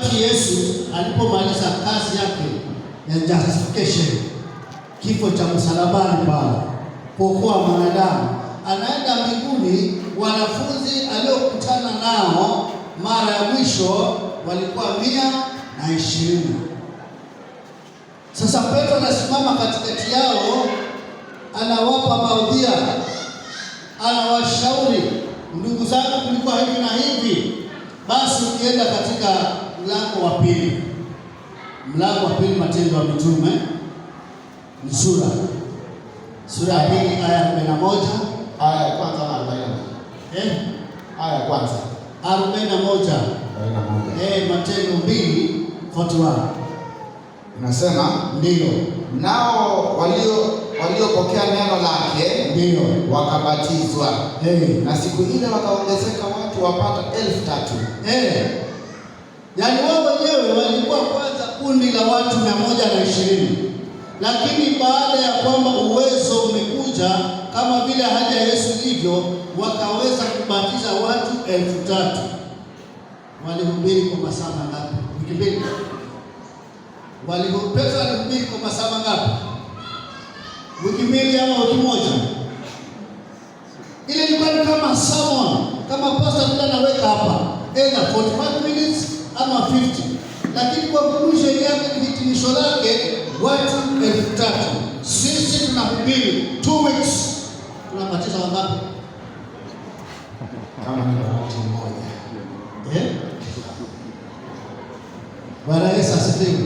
wakati Yesu alipomaliza kazi yake ya justification, kifo cha msalabani pale, kuokoa mwanadamu, anaenda mbinguni. Wanafunzi aliokutana nao mara ya mwisho walikuwa 120. Sasa Petro anasimama katikati yao, anawapa maudhia, anawashauri, ndugu zangu, kulikuwa hivi na hivi. Basi ukienda katika mlango wa pili, Matendo ya Mitume, ni sura ya pili aya 41, aya ya kwanza na 41. Aya ya kwanza 41. Matendo 2:41 inasema, ndio nao waliopokea neno lake ndio wakabatizwa. Na siku ile wakaongezeka watu wapata 3,000. Yaani wao wenyewe walikuwa kwanza kundi la watu 120, lakini baada ya kwamba uwezo umekuja kama vile haja ya Yesu ilivyo, wakaweza kubatiza watu 3,000. Walihubiri kwa masaa ngapi? Wiki mbili. Petro alihubiri kwa masaa ngapi? Wiki mbili ama wiki moja? Ile ilikuwa ni kama sermon, kama pastor vile anaweka hapa, either 45 minutes ama 50. Lakini kwa conclusion yake, hitimisho lake, watu 3,000. Sisi tunahubiri 2 weeks, tunabatiza wangapi? Kama ni watu mmoja. Bwana Yesu asifiwe.